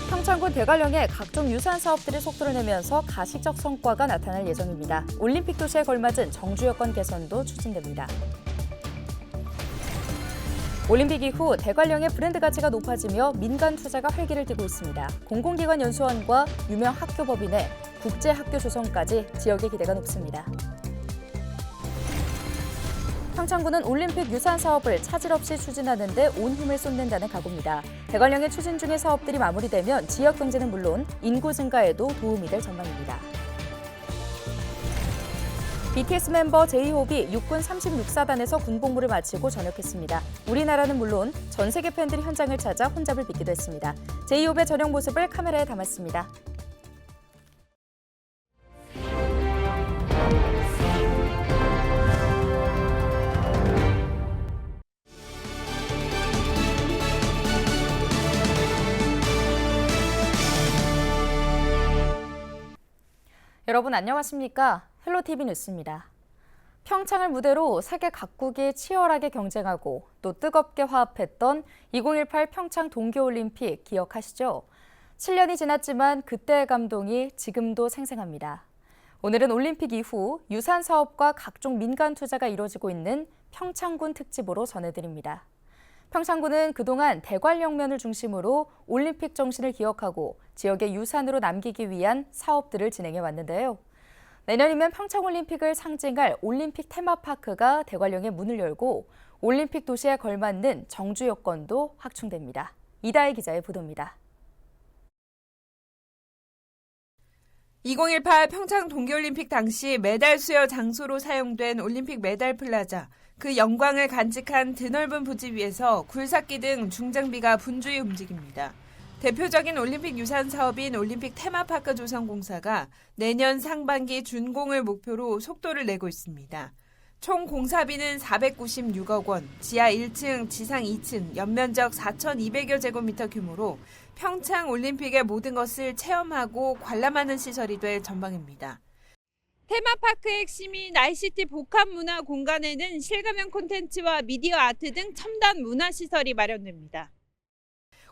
평창군 대관령에 각종 유산 사업들이 속도를 내면서 가시적 성과가 나타날 예정입니다. 올림픽 도시에 걸맞은 정주 여건 개선도 추진됩니다. 올림픽 이후 대관령의 브랜드 가치가 높아지며 민간 투자가 활기를 띠고 있습니다. 공공기관 연수원과 유명 학교 법인의 국제학교 조성까지 지역의 기대가 높습니다. 평창군은 올림픽 유산 사업을 차질 없이 추진하는 데 온 힘을 쏟는다는 각오입니다. 대관령의 추진 중의 사업들이 마무리되면 지역 경제는 물론 인구 증가에도 도움이 될 전망입니다. BTS 멤버 제이홉이 육군 36사단에서 군복무를 마치고 전역했습니다. 우리나라는 물론 전 세계 팬들이 현장을 찾아 혼잡을 빚기도 했습니다. 제이홉의 전역 모습을 카메라에 담았습니다. 여러분 안녕하십니까? 헬로티비 뉴스입니다. 평창을 무대로 세계 각국이 치열하게 경쟁하고 또 뜨겁게 화합했던 2018 평창 동계올림픽 기억하시죠? 7년이 지났지만 그때의 감동이 지금도 생생합니다. 오늘은 올림픽 이후 유산 사업과 각종 민간 투자가 이루어지고 있는 평창군 특집으로 전해드립니다. 평창군은 그동안 대관령면을 중심으로 올림픽 정신을 기억하고 지역의 유산으로 남기기 위한 사업들을 진행해 왔는데요. 내년이면 평창올림픽을 상징할 올림픽 테마파크가 대관령에 문을 열고 올림픽 도시에 걸맞는 정주 여건도 확충됩니다. 이다혜 기자의 보도입니다. 2018 평창 동계올림픽 당시 메달 수여 장소로 사용된 올림픽 메달 플라자, 그 영광을 간직한 드넓은 부지 위에서 굴삭기 등 중장비가 분주히 움직입니다. 대표적인 올림픽 유산 사업인 올림픽 테마파크 조성공사가 내년 상반기 준공을 목표로 속도를 내고 있습니다. 총 공사비는 496억 원, 지하 1층, 지상 2층, 연면적 4,200여 제곱미터 규모로 평창 올림픽의 모든 것을 체험하고 관람하는 시설이 될 전망입니다. 테마파크의 핵심인 ICT 복합문화 공간에는 실감형 콘텐츠와 미디어 아트 등 첨단 문화시설이 마련됩니다.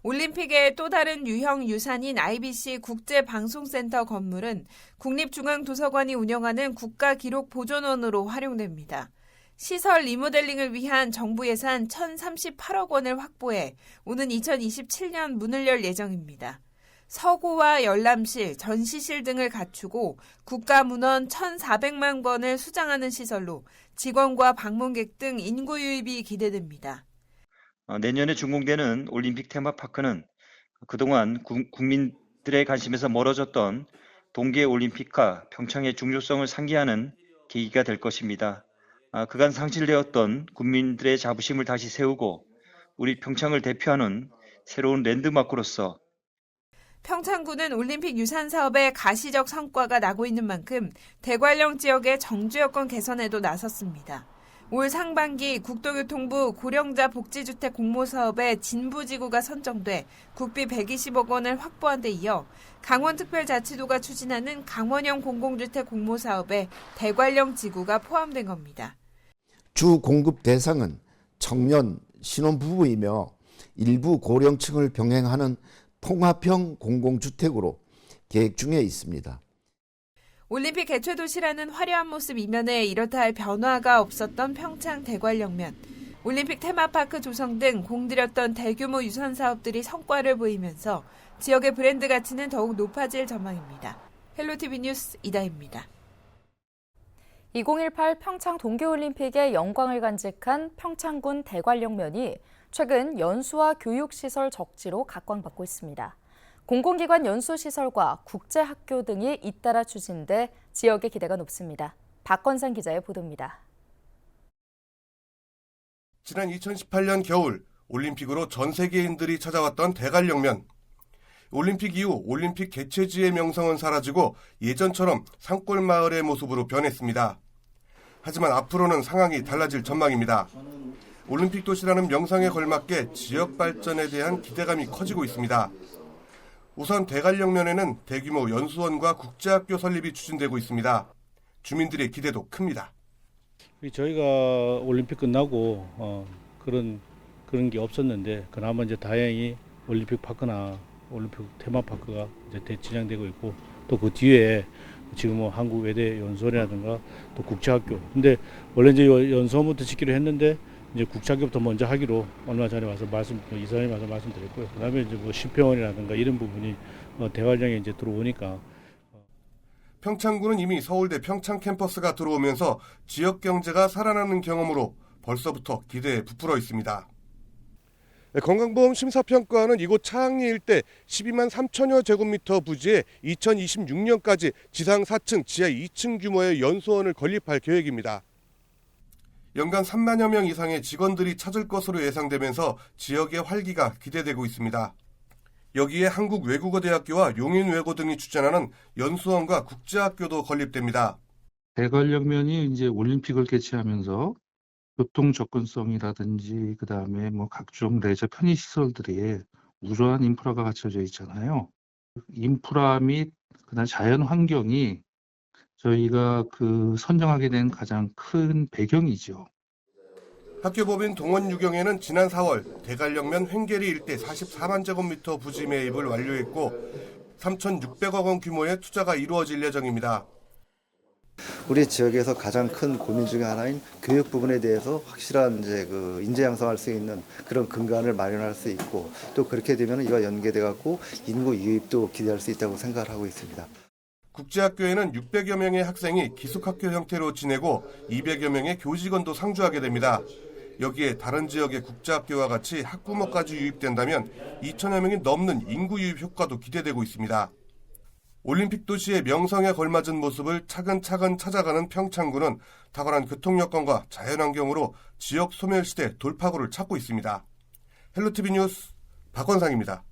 올림픽의 또 다른 유형 유산인 IBC 국제방송센터 건물은 국립중앙도서관이 운영하는 국가기록보존원으로 활용됩니다. 시설 리모델링을 위한 정부 예산 1,038억 원을 확보해 오는 2027년 문을 열 예정입니다. 서고와 열람실, 전시실 등을 갖추고 국가문헌 1,400만 권을 수장하는 시설로 직원과 방문객 등 인구 유입이 기대됩니다. 내년에 준공되는 올림픽 테마파크는 그동안 국민들의 관심에서 멀어졌던 동계올림픽과 평창의 중요성을 상기하는 계기가 될 것입니다. 그간 상실되었던 국민들의 자부심을 다시 세우고 우리 평창을 대표하는 새로운 랜드마크로서 평창군은 올림픽 유산 사업에 가시적 성과가 나고 있는 만큼 대관령 지역의 정주 여건 개선에도 나섰습니다. 올 상반기 국토교통부 고령자 복지주택 공모사업에 진부지구가 선정돼 국비 120억 원을 확보한 데 이어 강원특별자치도가 추진하는 강원형 공공주택 공모사업에 대관령 지구가 포함된 겁니다. 주 공급 대상은 청년, 신혼부부이며 일부 고령층을 병행하는 통합형 공공주택으로 계획 중에 있습니다. 올림픽 개최 도시라는 화려한 모습 이면에 이렇다 할 변화가 없었던 평창 대관령면. 올림픽 테마파크 조성 등 공들였던 대규모 유산 사업들이 성과를 보이면서 지역의 브랜드 가치는 더욱 높아질 전망입니다. 헬로티비 뉴스 이다희입니다. 2018 평창 동계올림픽의 영광을 간직한 평창군 대관령면이 최근 연수와 교육시설 적지로 각광받고 있습니다. 공공기관 연수시설과 국제학교 등이 잇따라 추진돼 지역의 기대가 높습니다. 박건상 기자의 보도입니다. 지난 2018년 겨울 올림픽으로 전 세계인들이 찾아왔던 대관령면. 올림픽 이후 올림픽 개최지의 명성은 사라지고 예전처럼 산골 마을의 모습으로 변했습니다. 하지만 앞으로는 상황이 달라질 전망입니다. 올림픽 도시라는 명성에 걸맞게 지역 발전에 대한 기대감이 커지고 있습니다. 우선 대관령면에는 대규모 연수원과 국제학교 설립이 추진되고 있습니다. 주민들의 기대도 큽니다. 저희가 올림픽 끝나고 그런 그런 게 없었는데 그나마 이제 다행히 올림픽 파크나 올림픽 테마파크가 이제 대진행되고 있고 또 그 뒤에 지금 뭐 한국 외대 연수원이라든가 또 국제학교. 근데 원래 이제 연수원부터 짓기로 했는데 이제 국제학교부터 먼저 하기로 얼마 전에 와서 이사장님 와서 말씀드렸고요. 그다음에 이제 뭐 심평원이라든가 이런 부분이 대관령에 이제 들어오니까. 평창구는 이미 서울대 평창 캠퍼스가 들어오면서 지역 경제가 살아나는 경험으로 벌써부터 기대에 부풀어 있습니다. 건강보험 심사평가는 이곳 차항리 일대 12만 3천여 제곱미터 부지에 2026년까지 지상 4층, 지하 2층 규모의 연수원을 건립할 계획입니다. 연간 3만여 명 이상의 직원들이 찾을 것으로 예상되면서 지역의 활기가 기대되고 있습니다. 여기에 한국외국어대학교와 용인외고 등이 추천하는 연수원과 국제학교도 건립됩니다. 대관령면이 이제 올림픽을 개최하면서 교통 접근성이라든지 그다음에 뭐 각종 레저 편의 시설들이 우수한 인프라가 갖춰져 있잖아요. 인프라 및 그다음 자연 환경이 저희가 선정하게 된 가장 큰 배경이죠. 학교법인 동원유경에는 지난 4월 대관령면 횡계리 일대 44만 제곱미터 부지 매입을 완료했고 3,600억 원 규모의 투자가 이루어질 예정입니다. 우리 지역에서 가장 큰 고민 중에 하나인 교육 부분에 대해서 확실한 인재 양성할 수 있는 그런 근간을 마련할 수 있고 또 그렇게 되면 이와 연계돼 갖고 인구 유입도 기대할 수 있다고 생각을 하고 있습니다. 국제학교에는 600여 명의 학생이 기숙학교 형태로 지내고 200여 명의 교직원도 상주하게 됩니다. 여기에 다른 지역의 국제학교와 같이 학부모까지 유입된다면 2천여 명이 넘는 인구 유입 효과도 기대되고 있습니다. 올림픽 도시의 명성에 걸맞은 모습을 차근차근 찾아가는 평창구는 탁월한 교통 여건과 자연환경으로 지역 소멸시대 돌파구를 찾고 있습니다. 헬로티비 뉴스 박원상입니다.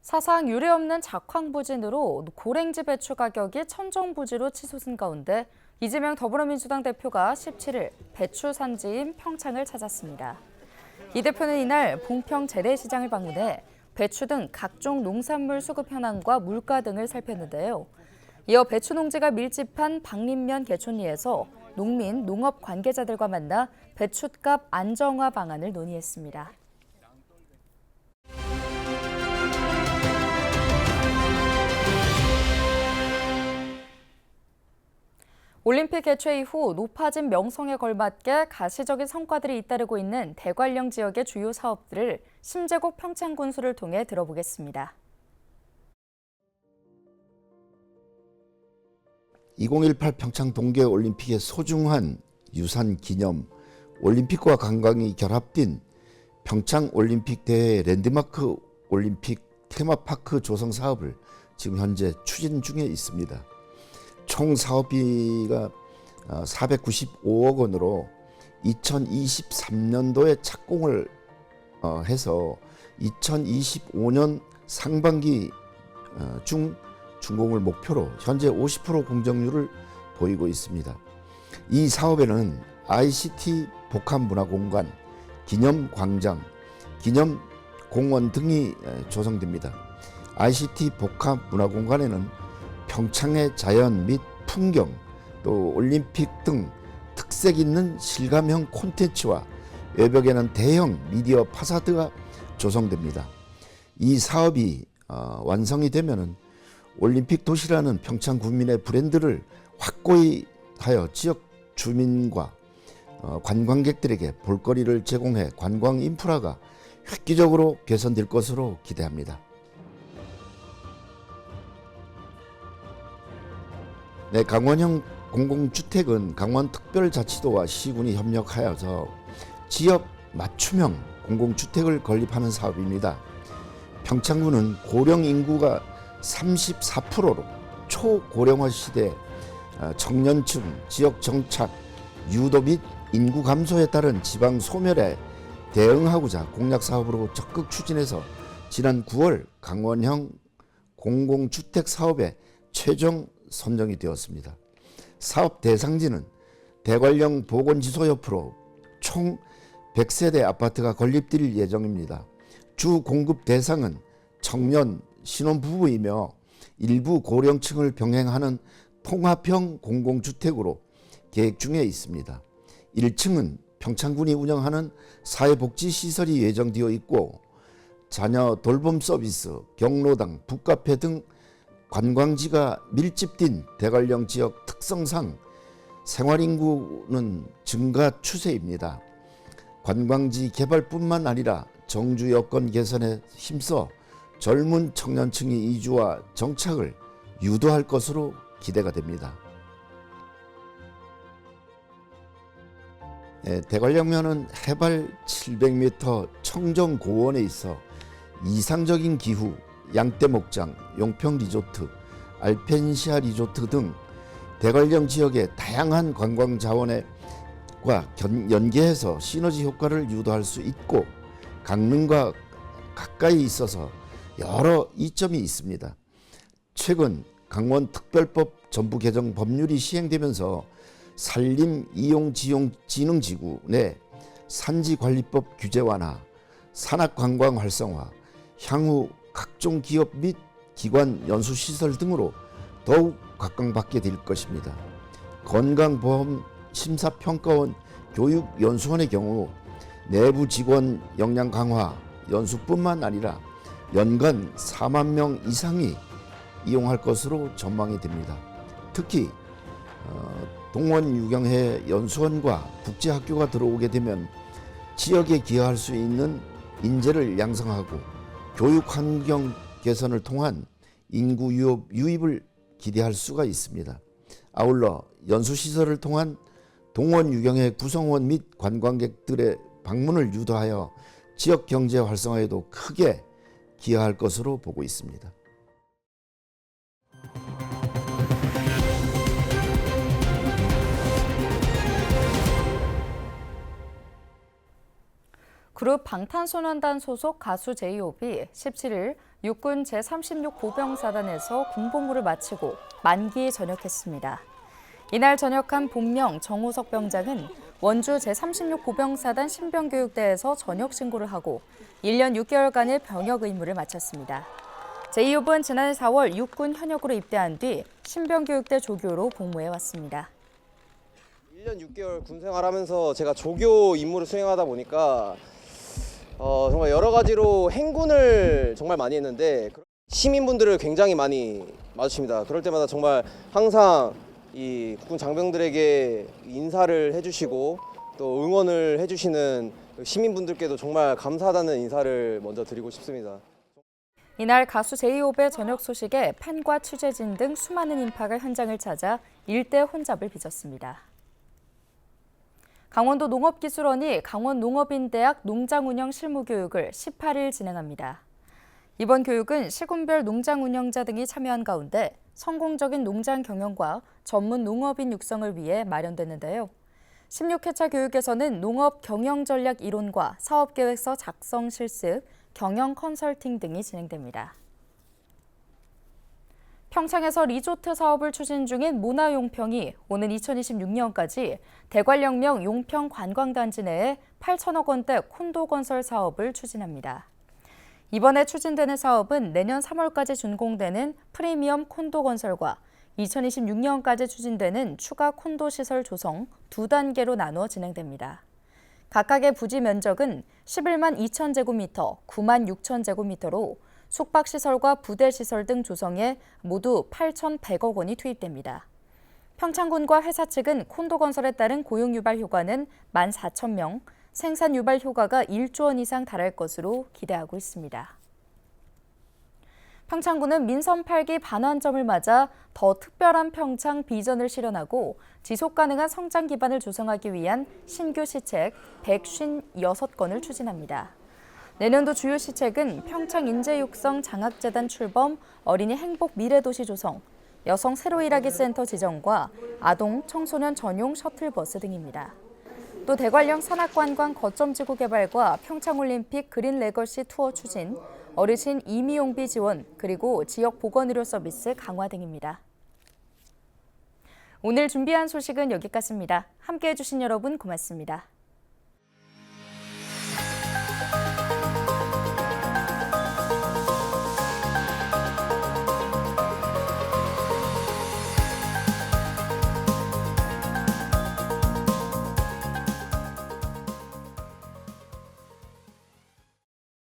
사상 유례없는 작황부진으로 고랭지 배추 가격이 천정부지로 치솟은 가운데 이재명 더불어민주당 대표가 17일 배추 산지인 평창을 찾았습니다. 이 대표는 이날 봉평 재래시장을 방문해 배추 등 각종 농산물 수급 현황과 물가 등을 살폈는데요. 이어 배추 농지가 밀집한 박림면 개촌리에서 농민, 농업 관계자들과 만나 배춧값 안정화 방안을 논의했습니다. 올림픽 개최 이후 높아진 명성에 걸맞게 가시적인 성과들이 잇따르고 있는 대관령 지역의 주요 사업들을 심재국 평창군수를 통해 들어보겠습니다. 2018 평창 동계올림픽의 소중한 유산 기념, 올림픽과 관광이 결합된 평창올림픽 대회 랜드마크 올림픽 테마파크 조성 사업을 지금 현재 추진 중에 있습니다. 총 사업비가 495억 원으로 2023년도에 착공을 해서 2025년 상반기 중 준공을 목표로 현재 50% 공정률을 보이고 있습니다. 이 사업에는 ICT 복합문화공간, 기념광장, 기념공원 등이 조성됩니다. ICT 복합문화공간에는 평창의 자연 및 풍경, 또 올림픽 등 특색 있는 실감형 콘텐츠와 외벽에는 대형 미디어 파사드가 조성됩니다. 이 사업이 완성이 되면은 올림픽 도시라는 평창 군민의 브랜드를 확고히 하여 지역 주민과 관광객들에게 볼거리를 제공해 관광 인프라가 획기적으로 개선될 것으로 기대합니다. 네, 강원형 공공주택은 강원특별자치도와 시군이 협력하여서 지역 맞춤형 공공주택을 건립하는 사업입니다. 평창군은 고령 인구가 34%로 초고령화 시대 청년층 지역 정착, 유도 및 인구 감소에 따른 지방 소멸에 대응하고자 공약 사업으로 적극 추진해서 지난 9월 강원형 공공주택 사업에 최종 선정이 되었습니다. 사업 대상지는 대관령 보건지소 옆으로 총 100세대 아파트가 건립될 예정입니다. 주 공급 대상은 청년, 신혼부부이며 일부 고령층을 병행하는 통합형 공공주택으로 계획 중에 있습니다. 1층은 평창군이 운영하는 사회복지시설이 예정되어 있고 자녀 돌봄 서비스, 경로당, 북카페 등 관광지가 밀집된 대관령 지역 특성상 생활인구는 증가 추세입니다. 관광지 개발뿐만 아니라 정주 여건 개선에 힘써 젊은 청년층의 이주와 정착을 유도할 것으로 기대가 됩니다. 대관령면은 해발 700m 청정 고원에 있어 이상적인 기후, 양떼 목장, 용평 리조트, 알펜시아 리조트 등 대관령 지역의 다양한 관광 자원과 연계해서 시너지 효과를 유도할 수 있고 강릉과 가까이 있어서 여러 이점이 있습니다. 최근 강원특별법 전부 개정 법률이 시행되면서 산림이용지능지구 내 산지관리법 규제 완화, 산악관광 활성화, 향후 각종 기업 및 기관 연수시설 등으로 더욱 각광받게 될 것입니다. 건강보험 심사평가원 교육연수원의 경우 내부 직원 역량 강화 연수뿐만 아니라 연간 4만 명 이상이 이용할 것으로 전망이 됩니다. 특히 동원 유경해 연수원과 국제학교가 들어오게 되면 지역에 기여할 수 있는 인재를 양성하고 교육 환경 개선을 통한 인구 유입을 기대할 수가 있습니다. 아울러 연수시설을 통한 동원 유경해 구성원 및 관광객들의 방문을 유도하여 지역 경제 활성화에도 크게 기여할 것으로 보고 있습니다. 그룹 방탄소년단 소속 가수 제이홉이 17일 육군 제36 보병사단에서 군복무를 마치고 만기에 전역했습니다. 이날 전역한 본명 정우석 병장은 원주 제36 보병사단 신병교육대에서 전역 신고를 하고 1년 6개월간의 병역 의무를 마쳤습니다. 제이홉은 지난해 4월 육군 현역으로 입대한 뒤 신병교육대 조교로 복무해왔습니다. 1년 6개월 군 생활하면서 제가 조교 임무를 수행하다 보니까 정말 여러 가지로 행군을 정말 많이 했는데 시민분들을 굉장히 많이 마주칩니다. 그럴 때마다 정말 항상 이 국군 장병들에게 인사를 해주시고 또 응원을 해주시는 시민분들께도 정말 감사하다는 인사를 먼저 드리고 싶습니다. 이날 가수 제이홉의 전역 소식에 팬과 취재진 등 수많은 인파가 현장을 찾아 일대 혼잡을 빚었습니다. 강원도 농업기술원이 강원농업인대학 농장운영 실무교육을 18일 진행합니다. 이번 교육은 시군별 농장운영자 등이 참여한 가운데 성공적인 농장 경영과 전문 농업인 육성을 위해 마련됐는데요. 16회차 교육에서는 농업 경영 전략 이론과 사업계획서 작성 실습, 경영 컨설팅 등이 진행됩니다. 평창에서 리조트 사업을 추진 중인 모나용평이 오는 2026년까지 대관령명 용평 관광단지 내에 8천억 원대 콘도 건설 사업을 추진합니다. 이번에 추진되는 사업은 내년 3월까지 준공되는 프리미엄 콘도 건설과 2026년까지 추진되는 추가 콘도 시설 조성 두 단계로 나누어 진행됩니다. 각각의 부지 면적은 11만 2천 제곱미터, 9만 6천 제곱미터로 숙박시설과 부대시설 등 조성에 모두 8,100억 원이 투입됩니다. 평창군과 회사 측은 콘도 건설에 따른 고용 유발 효과는 14,000명, 생산 유발 효과가 1조 원 이상 달할 것으로 기대하고 있습니다. 평창군은 민선 8기 반환점을 맞아 더 특별한 평창 비전을 실현하고 지속 가능한 성장 기반을 조성하기 위한 신규 시책 156건을 추진합니다. 내년도 주요 시책은 평창 인재육성 장학재단 출범, 어린이 행복 미래도시 조성, 여성 새로 일하기 센터 지정과 아동, 청소년 전용 셔틀버스 등입니다. 또 대관령 산악관광 거점지구 개발과 평창올림픽 그린 레거시 투어 추진, 어르신 임의용비 지원, 그리고 지역 보건의료 서비스 강화 등입니다. 오늘 준비한 소식은 여기까지입니다. 함께해 주신 여러분 고맙습니다.